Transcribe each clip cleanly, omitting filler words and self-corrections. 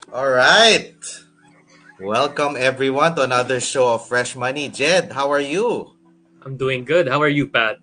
All right. Welcome everyone to another show of Fresh Money. Jed, how are you? I'm doing good. How are you, Pat?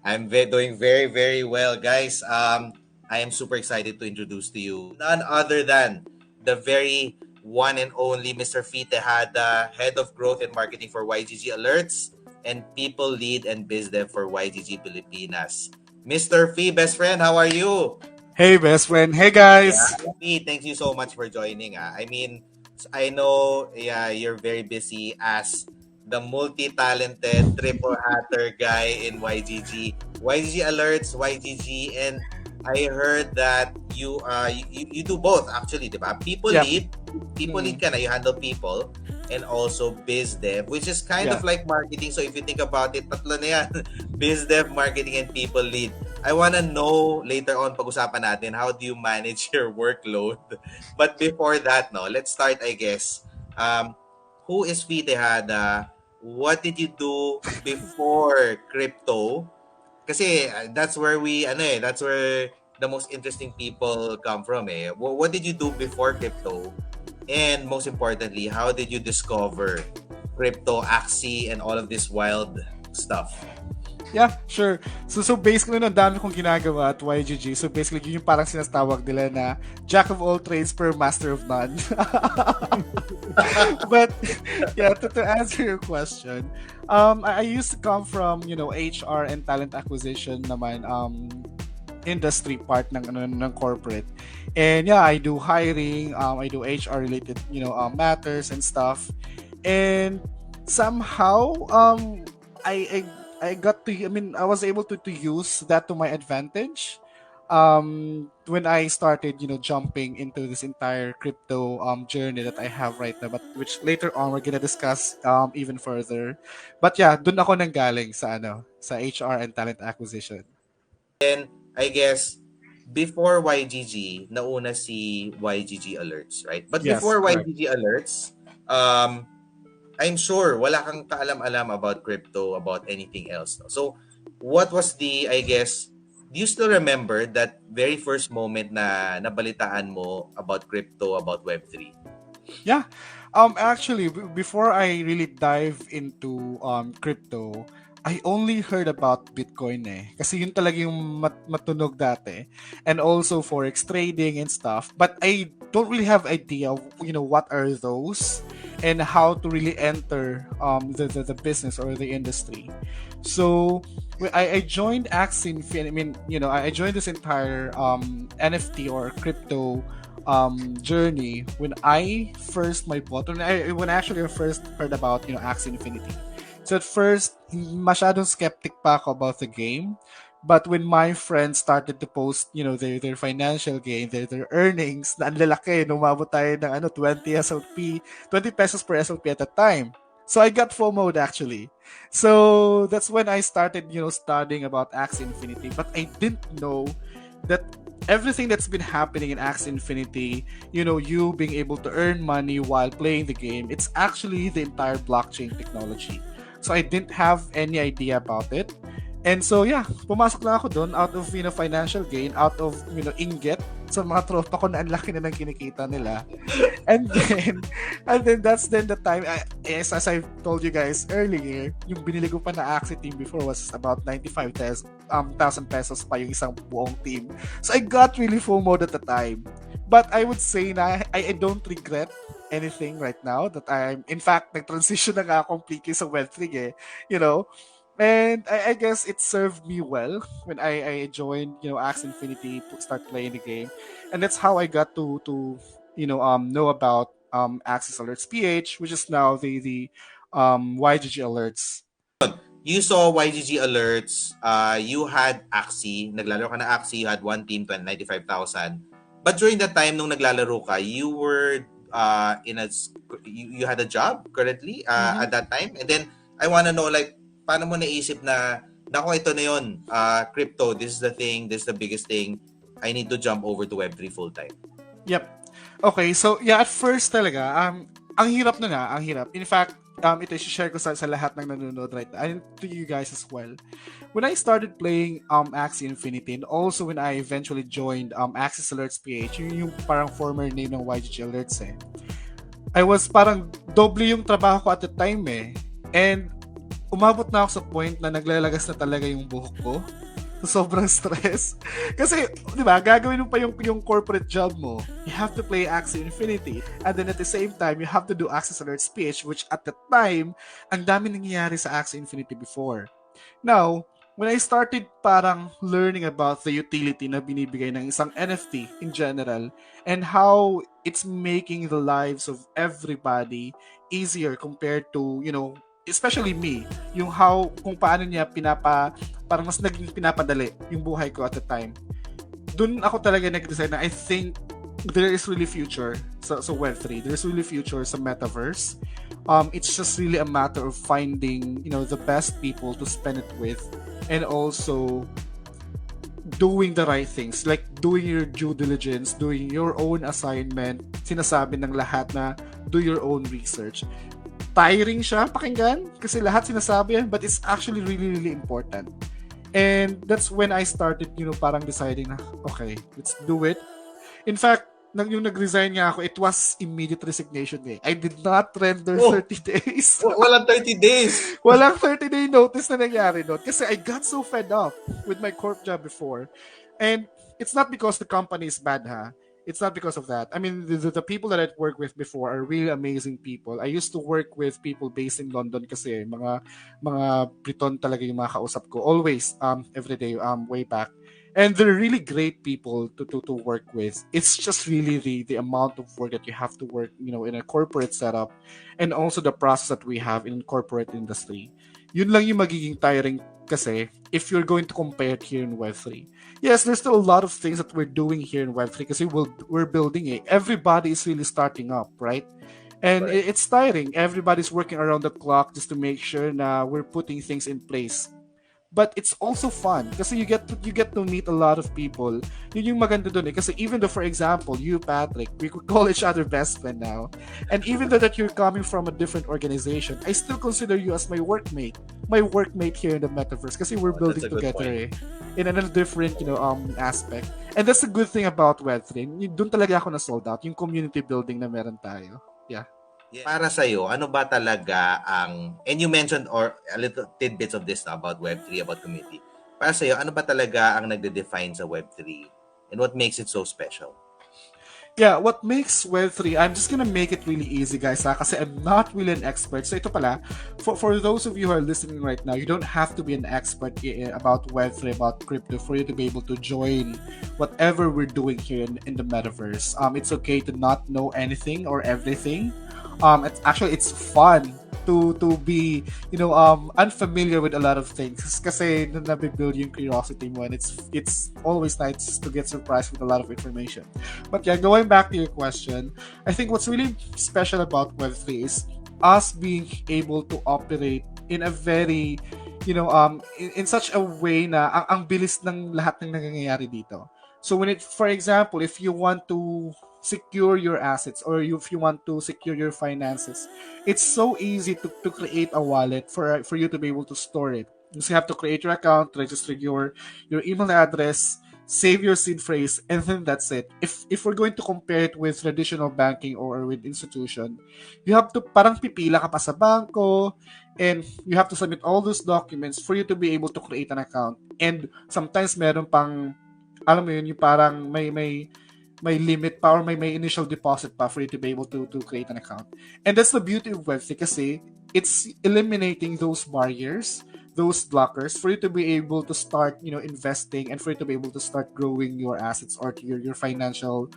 Doing very, very well, guys. I am super excited to introduce to you none other than the very one and only Mr. Fee Tejada, Head of Growth and Marketing for YGG Alerts and People Lead and Biz Dev for YGG Pilipinas. Mr. Fee, best friend, how are you? Hey, best friend. Hey, Yeah, guys. Pete, thank you so much for joining. I mean, I know you're very busy as the multi-talented triple hatter guy in YGG. YGG Alerts, YGG, and I heard that you do both actually, di ba? Yeah. People lead Mm, ka na, you handle people, and also biz dev, which is kind yeah. of like marketing. So if you think about it, tatlo na yan. Biz dev, marketing, and people lead. I want to know later on pag-usapan natin how do you manage your workload. But before that, no, let's start I guess. Who is Fee Tejada? What did you do before crypto? Kasi that's where that's where the most interesting people come from eh. What did you do before crypto? And most importantly, how did you discover crypto, Axie, and all of this wild stuff? Yeah, sure. So basically, no, ang dami kong ginagawa at YGG. So basically, yun yung parang sinastawag nila na jack of all trades per master of none. But yeah, to answer your question, I used to come from, HR and talent acquisition naman, industry part ng corporate. And yeah, I do hiring, I do HR related, matters and stuff. And somehow I got to, I mean, I was able to use that to my advantage when I started, jumping into this entire crypto journey that I have right now, but which later on we're gonna discuss even further. But yeah, dun ako nanggaling sa HR and talent acquisition. And I guess before YGG, nauna si YGG Alerts, right? But Yes, before correct. YGG Alerts, um, I'm sure wala kang kaalam-alam about crypto, about anything else. No? So, what was I guess, do you still remember that very first moment na nabalitaan mo about crypto, about Web3? Yeah. Actually, before I really dive into crypto, I only heard about Bitcoin Kasi yun talaga yung matunog dati. And also forex trading and stuff. But I don't really have idea of, what are those and how to really enter the business or the industry. So I joined Axin. I mean, I joined this entire NFT or crypto journey when I first my bought when actually I first heard about Axie Infinity. So at first, masyadong skeptic pa ako about the game. But when my friends started to post, their financial gain, their earnings, na ang lalaki, umabot tayo ng 20 SLP, 20 pesos per SLP at a time. So I got FOMO'd actually. So that's when I started, studying about Axie Infinity. But I didn't know that everything that's been happening in Axie Infinity, you being able to earn money while playing the game, it's actually the entire blockchain technology. So I didn't have any idea about it. And so yeah, pumasok lang ako doon out of financial gain, out of inget sa mga tropa ko na ang laki na ng kinikita nila. And then that's then the time as I told you guys earlier, yung binili ko pa na Axie team before was about 95,000 pesos pa yung isang buong team. So I got really FOMO at the time. But I would say na I don't regret anything right now that I'm in fact nag-transition na nga completely sa Web3 you know. And I guess it served me well when I joined, Axie Infinity, to start playing the game. And that's how I got to know about Access Alerts PH, which is now the YGG Alerts. You saw YGG Alerts, you had Axie, naglalaro ka na Axie, you had one team, 95,000. But during that time, nung naglalaro ka, you were you had a job currently Mm-hmm. at that time. And then, I wanna know, like, paano mo naisip na, nako, ito na yun, crypto, this is the thing, this is the biggest thing, I need to jump over to Web3 full-time. Yep. Okay, so yeah, at first talaga, ang hirap na nga, ang hirap. In fact, ito i-share ko sa lahat ng nanonood right now, and to you guys as well. When I started playing Axie Infinity, and also when I eventually joined Axis Alerts PH, yung parang former name ng YGG Alerts eh, I was parang doble yung trabaho ko at the time eh. And umabot na ako sa point na naglalagas na talaga yung buhok ko. So, sobrang stress. Kasi, di ba, gagawin mo pa yung corporate job mo. You have to play Axie Infinity. And then at the same time, you have to do Access Alerts PH, which at the time, ang dami nangyayari sa Axie Infinity before. Now, when I started parang learning about the utility na binibigay ng isang NFT in general and how it's making the lives of everybody easier compared to, especially me, yung how, kung paano niya parang mas naging pinapadali yung buhay ko at the time. Doon ako talaga nag-decide na I think there is really future sa Web3. There's really future sa Metaverse. It's just really a matter of finding, the best people to spend it with and also doing the right things, like doing your due diligence, doing your own assignment. Sinasabi ng lahat na do your own research. Tiring siya pakinggan kasi lahat sinasabi yan, but it's actually really, really important. And that's when I started, parang deciding na, okay, let's do it. In fact, yung nag-resign nga ako, it was immediate resignation eh. I did not render 30 days. Walang 30 days. Walang 30-day notice na nangyari doon. Kasi I got so fed up with my corp job before. And it's not because the company is bad, ha? It's not because of that. I mean, the people that I've worked with before are really amazing people. I used to work with people based in London kasi mga Briton talaga yung mga kausap ko. Always, every day, way back. And they're really great people to work with. It's just really the amount of work that you have to work, in a corporate setup, and also the process that we have in corporate industry. Yun lang yung magiging tiring kasi if you're going to compare it here in Web3. Yes, there's still a lot of things that we're doing here in Web3 kasi we're building it. Everybody is really starting up, right? And Right. it's tiring. Everybody's working around the clock just to make sure na we're putting things in place. But it's also fun kasi you get to meet a lot of people. Yun yung maganda dun eh. Kasi even though, for example, you, Patrick, we could call each other best friend now. And even though that you're coming from a different organization, I still consider you as my workmate. My workmate here in the Metaverse kasi we're building That's a good together point. in a different, aspect. And that's the good thing about Web3. Doon talaga ako na-sold out. Yung community building na meron tayo. Yeah. Para sa'yo, ano ba talaga and you mentioned or a little tidbits of this about Web3, about community. Para sa'yo, ano ba talaga ang nagde-define sa Web3 and what makes it so special? Yeah, what makes Web3, I'm just gonna make it really easy, guys, ha? Kasi I'm not really an expert. So ito pala, for those of you who are listening right now, you don't have to be an expert about Web3, about crypto, for you to be able to join whatever we're doing here in the Metaverse. It's okay to not know anything or everything. It's fun to be unfamiliar with a lot of things kasi nabibuild yung curiosity mo, and it's always nice to get surprised with a lot of information. But yeah, going back to your question, I think what's really special about Web3 is us being able to operate in a very in such a way na ang bilis ng lahat ng nangyayari dito. So for example, if you want to secure your assets or if you want to secure your finances, it's so easy to create a wallet for you to be able to store it. You have to create your account, register your email address, save your seed phrase, and then that's it. If we're going to compare it with traditional banking or with institution, you have to parang pipila ka pa sa banko, and you have to submit all those documents for you to be able to create an account. And sometimes meron pang, alam mo yun, yung parang may limit pa or may initial deposit pa for you to be able to create an account. And that's the beauty of Web3 kasi it's eliminating those barriers, those blockers for you to be able to start, investing, and for you to be able to start growing your assets or your financial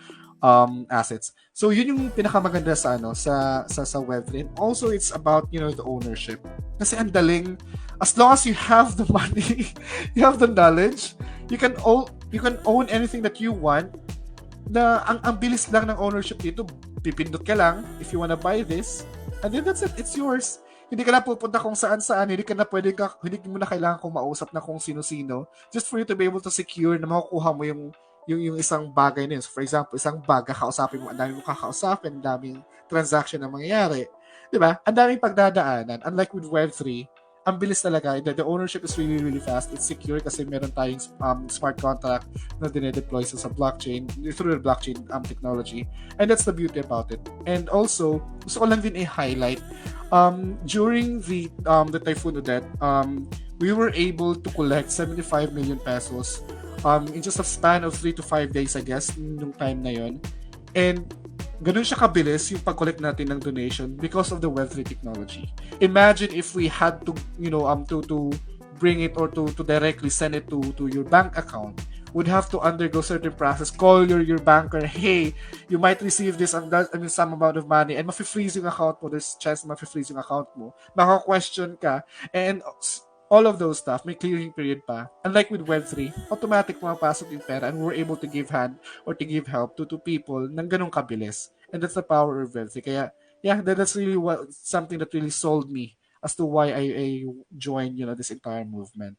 assets. So yun yung pinakamaganda sa Web3. And also it's about, the ownership. Kasi ang daling, as long as you have the money, you have the knowledge, you can own anything that you want. Na ang bilis lang ng ownership dito, pipindot ka lang if you wanna buy this, and then that's it, it's yours. Hindi ka na pupunta kung saan-saan, hindi mo na kailangan kung mausap na kung sino-sino, just for you to be able to secure na makukuha mo yung isang bagay na yun. So for example, isang bag, kakausapin mo, ang dami mo kakausapin, ang daming transaction na mangyayari. Di ba? Ang daming pagdadaanan. Unlike with Web3, ang bilis talaga. The ownership is really, really fast. It's secure kasi meron tayong smart contract na dinedeploy sa blockchain, through the blockchain technology. And that's the beauty about it. And also, gusto ko lang din i-highlight, during the Typhoon Odette, we were able to collect 75 million pesos in just a span of 3 to 5 days, I guess, nung time na yon. And ganun siya kabilis yung pag-collect natin ng donation because of the Web3 technology. Imagine if we had to, to bring it or to directly send it to your bank account. Would have to undergo certain process. Call your banker, hey, you might receive this some amount of money, and mafi-freeze yung account mo. There's chance mafi-freeze yung account mo. Maka-question ka, and all of those stuff, may clearing period pa. Unlike with Web3, automatic pumapasok yung pera and we're able to give hand or to give help to people ng ganong kabilis. And that's the power of Web3. Kaya, yeah, that's really something that really sold me as to why I joined, this entire movement.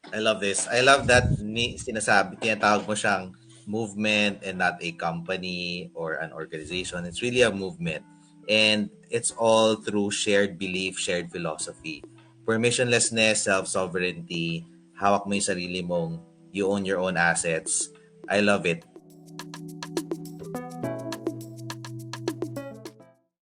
I love this. I love that tinatawag mo siyang movement and not a company or an organization. It's really a movement. And it's all through shared belief, shared philosophy. Permissionlessness, self-sovereignty, hawak mo yung sarili mong, you own your own assets. I love it.